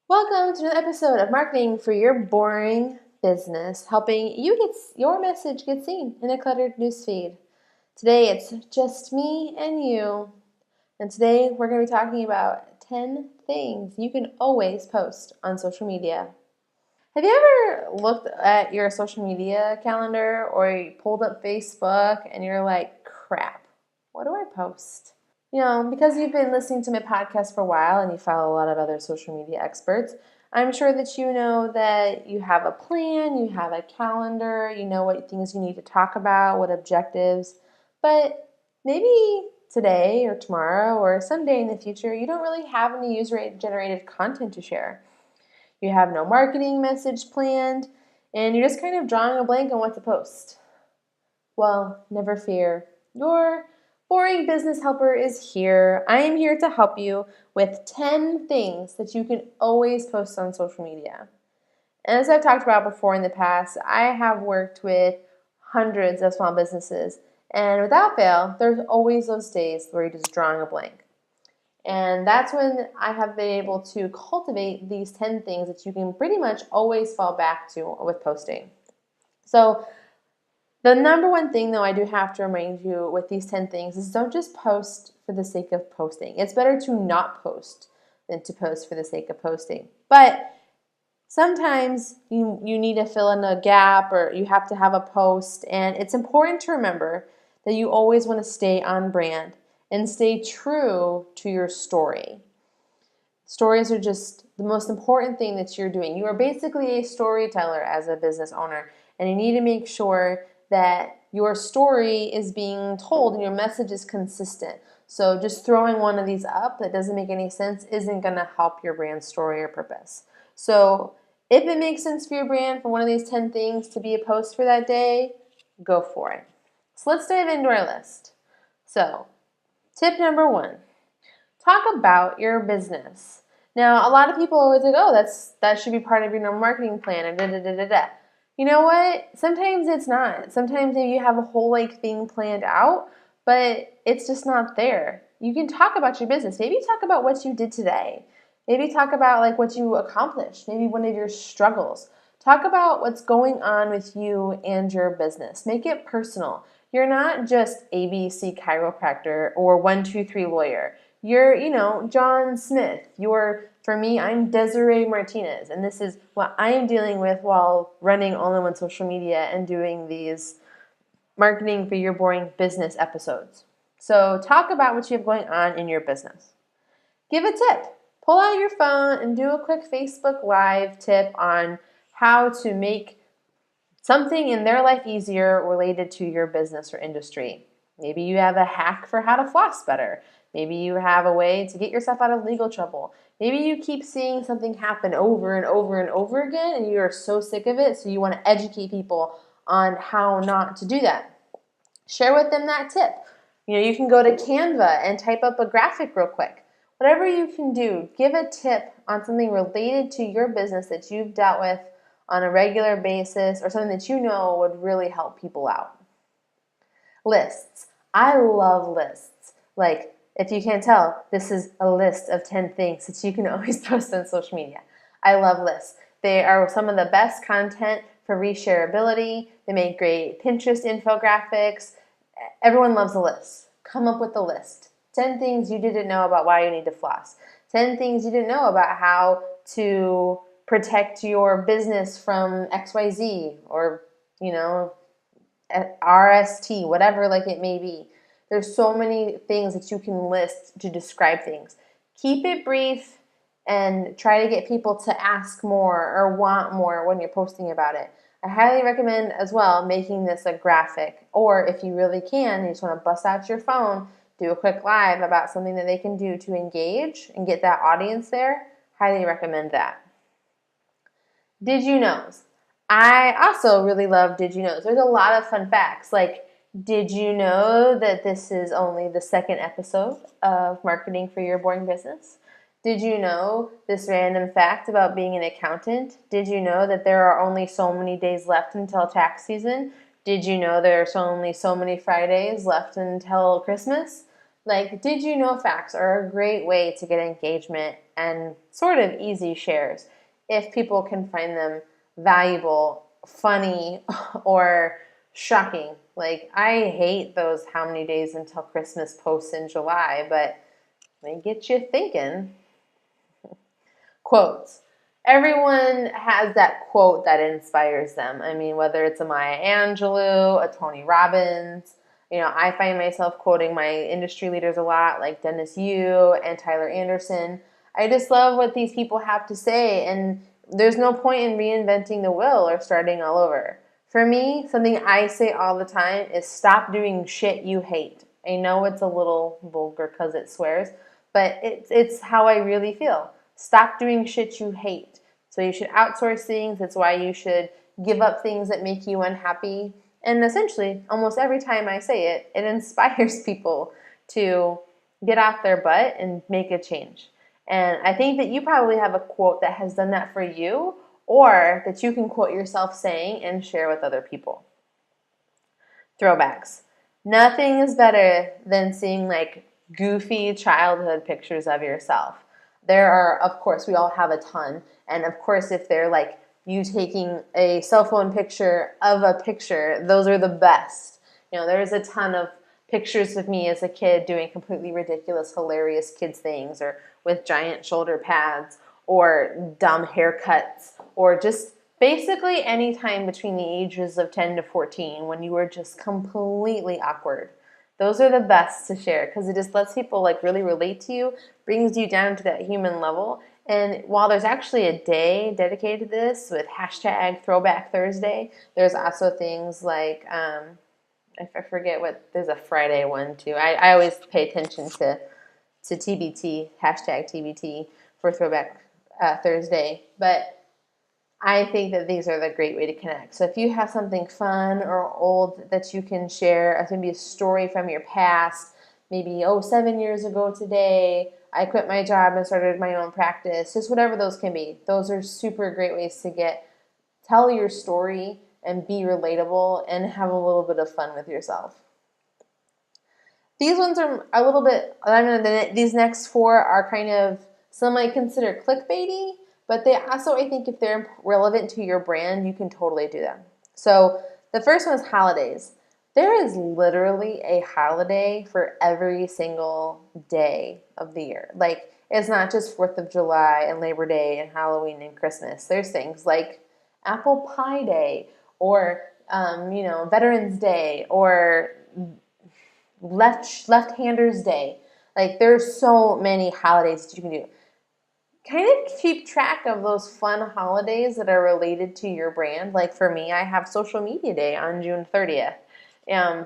Welcome to another episode of Marketing for Your Boring Business, helping you get your message get seen in a cluttered newsfeed. Today it's just me and you, and today we're going to be talking about 10 things you can always post on social media. Have you ever looked at your social media calendar or you pulled up Facebook and you're like, crap, what do I post? Because you've been listening to my podcast for a while and you follow a lot of other social media experts, I'm sure that you know that you have a plan, you have a calendar, you know what things you need to talk about, what objectives. But maybe today or tomorrow or someday in the future, you don't really have any user-generated content to share. You have no marketing message planned, and you're just kind of drawing a blank on what to post. Well, never fear. Your boring business helper is here. I am here to help you with 10 things that you can always post on social media. And as I've talked about before in the past, I have worked with hundreds of small businesses. And without fail, there's always those days where you're just drawing a blank. And that's when I have been able to cultivate these 10 things that you can pretty much always fall back to with posting. So the number one thing, though, I do have to remind you with these 10 things is don't just post for the sake of posting. It's better to not post than to post for the sake of posting. But sometimes you need to fill in a gap or you have to have a post, and it's important to remember that you always want to stay on brand and stay true to your story. Stories are just the most important thing that you're doing. You are basically a storyteller as a business owner, and you need to make sure that your story is being told and your message is consistent. So just throwing one of these up that doesn't make any sense isn't going to help your brand story or purpose. So if it makes sense for your brand for one of these 10 things to be a post for that day, go for it. So let's dive into our list. So tip number 1, talk about your business. Now, a lot of people always like, oh, that should be part of your normal marketing plan, and da-da-da-da-da. You know what? Sometimes it's not. Sometimes you have a whole thing planned out, but it's just not there. You can talk about your business. Maybe talk about what you did today. Maybe talk about what you accomplished. Maybe one of your struggles. Talk about what's going on with you and your business. Make it personal. You're not just ABC chiropractor or 123 lawyer. You're, John Smith. For me, I'm Desiree Martinez, and this is what I am dealing with while running all-in-one social media and doing these marketing for your boring business episodes. So talk about what you have going on in your business. Give a tip. Pull out your phone and do a quick Facebook Live tip on how to make something in their life easier related to your business or industry. Maybe you have a hack for how to floss better. Maybe you have a way to get yourself out of legal trouble. Maybe you keep seeing something happen over and over and over again and you are so sick of it, so you want to educate people on how not to do that. Share with them that tip. You can go to Canva and type up a graphic real quick. Whatever you can do, give a tip on something related to your business that you've dealt with on a regular basis or something that you know would really help people out. Lists. I love lists. If you can't tell, this is a list of 10 things that you can always post on social media. I love lists. They are some of the best content for reshareability. They make great Pinterest infographics. Everyone loves a list. Come up with a list. 10 things you didn't know about why you need to floss. 10 things you didn't know about how to protect your business from XYZ or, RST, whatever it may be. There's so many things that you can list to describe things. Keep it brief and try to get people to ask more or want more when you're posting about it. I highly recommend as well making this a graphic, or if you really can, you just want to bust out your phone, do a quick live about something that they can do to engage and get that audience there. Highly recommend that. Did you know? I also really love Did You Know? There's a lot of fun facts. Did you know that this is only the second episode of Marketing for Your Boring Business? Did you know this random fact about being an accountant? Did you know that there are only so many days left until tax season? Did you know there are only so many Fridays left until Christmas? Like, did you know facts are a great way to get engagement and sort of easy shares if people can find them valuable, funny, or shocking. Like, I hate those how many days until Christmas posts in July, but they get you thinking. Quotes. Everyone has that quote that inspires them. I mean, whether it's a Maya Angelou, a Tony Robbins, I find myself quoting my industry leaders a lot, like Dennis Yu and Tyler Anderson. I just love what these people have to say, and there's no point in reinventing the wheel or starting all over. For me, something I say all the time is stop doing shit you hate. I know it's a little vulgar because it swears, but it's how I really feel. Stop doing shit you hate. So you should outsource things. That's why you should give up things that make you unhappy. And essentially, almost every time I say it, it inspires people to get off their butt and make a change. And I think that you probably have a quote that has done that for you, or that you can quote yourself saying and share with other people. Throwbacks. Nothing is better than seeing like goofy childhood pictures of yourself. There are, of course, we all have a ton. And of course, if they're like you taking a cell phone picture of a picture, those are the best. There's a ton of pictures of me as a kid doing completely ridiculous, hilarious kids things, or with giant shoulder pads, or dumb haircuts, or just basically any time between the ages of 10 to 14 when you were just completely awkward. Those are the best to share because it just lets people like really relate to you, brings you down to that human level. And while there's actually a day dedicated to this with hashtag Throwback Thursday, there's also things like, I forget what, there's a Friday one too. I always pay attention to TBT, hashtag TBT for Throwback Thursday. But I think that these are the great way to connect. So if you have something fun or old that you can share, maybe a story from your past, maybe, 7 years ago today, I quit my job and started my own practice, just whatever those can be. Those are super great ways to tell your story and be relatable and have a little bit of fun with yourself. These ones are a little bit, these next four are kind of, some might consider clickbaity, but they also, I think if they're relevant to your brand, you can totally do them. So the first one is holidays. There is literally a holiday for every single day of the year. Like, it's not just 4th of July and Labor Day and Halloween and Christmas. There's things like Apple Pie Day or, Veterans Day or Left-Handers Day. Like, there's so many holidays that you can do. Kind of keep track of those fun holidays that are related to your brand. Like for me, I have Social Media Day on June 30th.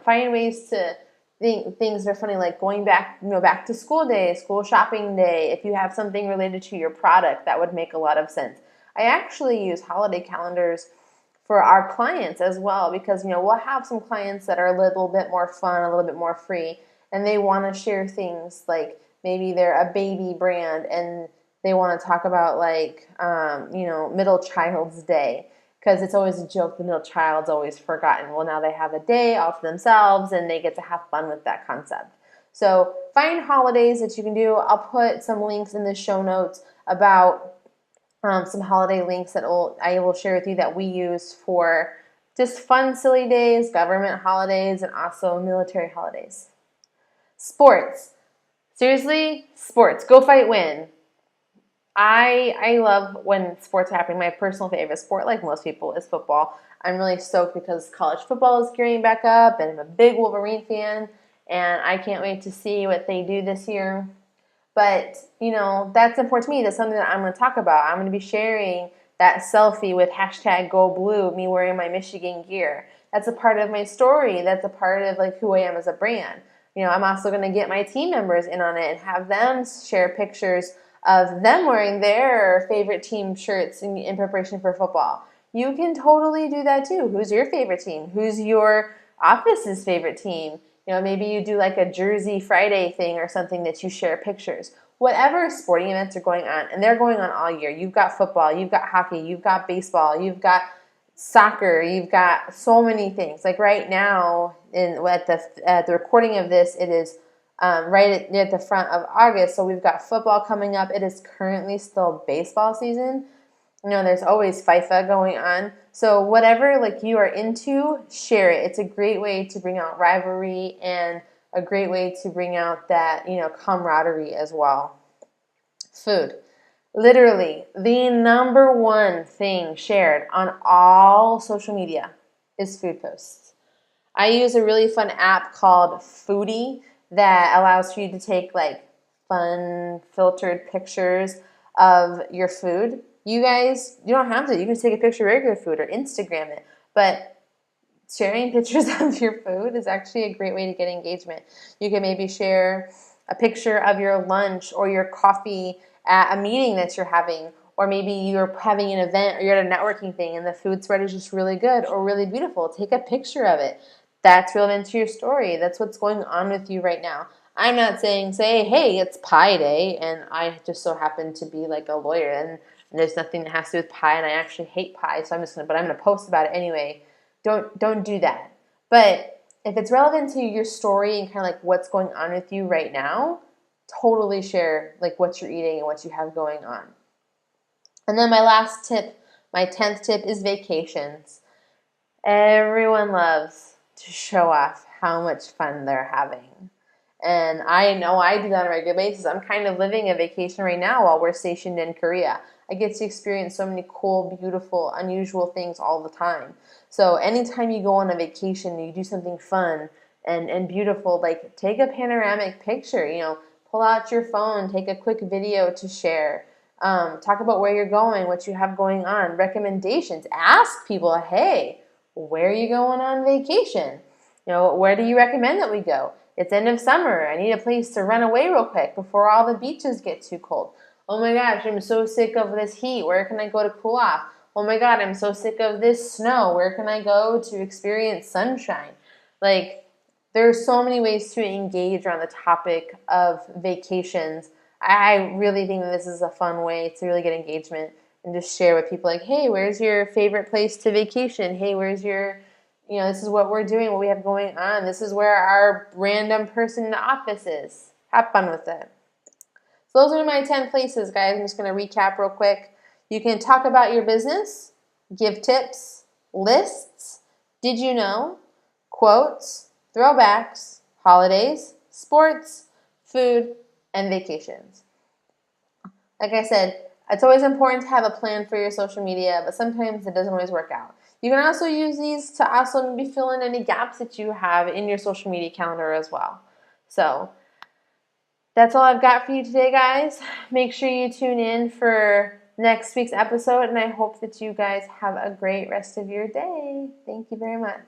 Find ways to think things that are funny, like going back to school day, school shopping day. If you have something related to your product, that would make a lot of sense. I actually use holiday calendars for our clients as well because, we'll have some clients that are a little bit more fun, a little bit more free, and they want to share things like maybe they're a baby brand and they want to talk about like, Middle Child's Day because it's always a joke. The middle child's always forgotten. Well, now they have a day all to themselves and they get to have fun with that concept. So find holidays that you can do. I'll put some links in the show notes about some holiday links that I will share with you that we use for just fun, silly days, government holidays, and also military holidays. Sports. Seriously, sports. Go fight, win. I love when sports are happening. My personal favorite sport, like most people, is football. I'm really stoked because college football is gearing back up, and I'm a big Wolverine fan, and I can't wait to see what they do this year. But, that's important to me. That's something that I'm going to talk about. I'm going to be sharing that selfie with hashtag Go Blue, me wearing my Michigan gear. That's a part of my story. That's a part of like who I am as a brand. I'm also going to get my team members in on it and have them share pictures of them wearing their favorite team shirts in preparation for football. You can totally do that too. Who's your favorite team? Who's your office's favorite team? Maybe you do like a Jersey Friday thing or something that you share pictures. Whatever sporting events are going on, and they're going on all year. You've got football, you've got hockey, you've got baseball, you've got soccer, you've got so many things. Like right now, at the recording of this, it is right at the front of August. So we've got football coming up. It is currently still baseball season. There's always FIFA going on. So whatever like you are into, share it. It's a great way to bring out rivalry and a great way to bring out that, camaraderie as well. Food. Literally, the number one thing shared on all social media is food posts. I use a really fun app called Foodie that allows for you to take like fun filtered pictures of your food. You don't have to. You can take a picture of regular food or Instagram it. But sharing pictures of your food is actually a great way to get engagement. You can maybe share a picture of your lunch or your coffee at a meeting that you're having, or maybe you're having an event or you're at a networking thing and the food spread is just really good or really beautiful. Take a picture of it. That's relevant to your story. That's what's going on with you right now. I'm not saying, hey, it's pie day, and I just so happen to be like a lawyer, and there's nothing that has to do with pie, and I actually hate pie, so I'm gonna post about it anyway. Don't do that. But if it's relevant to your story and kind of like what's going on with you right now, totally share like what you're eating and what you have going on. And then my last tip, my 10th tip is vacations. Everyone loves to show off how much fun they're having. And I know I do that on a regular basis. I'm kind of living a vacation right now while we're stationed in Korea. I get to experience so many cool, beautiful, unusual things all the time. So anytime you go on a vacation, you do something fun and beautiful, like take a panoramic picture, pull out your phone, take a quick video to share. Talk about where you're going, what you have going on, recommendations. Ask people, hey, where are you going on vacation? Where do you recommend that we go? It's end of summer. I need a place to run away real quick before all the beaches get too cold. Oh my gosh, I'm so sick of this heat. Where can I go to cool off? Oh my God, I'm so sick of this snow. Where can I go to experience sunshine? Like, there are so many ways to engage around the topic of vacations. I really think that this is a fun way to really get engagement and just share with people like, hey, where's your favorite place to vacation? Hey, where's your, this is what we're doing, what we have going on. This is where our random person in the office is. Have fun with it. So those are my 10 places, guys. I'm just going to recap real quick. You can talk about your business, give tips, lists, did you know, quotes, throwbacks, holidays, sports, food, and vacations. Like I said, it's always important to have a plan for your social media, but sometimes it doesn't always work out. You can also use these to also maybe fill in any gaps that you have in your social media calendar as well. So that's all I've got for you today, guys. Make sure you tune in for next week's episode, and I hope that you guys have a great rest of your day. Thank you very much.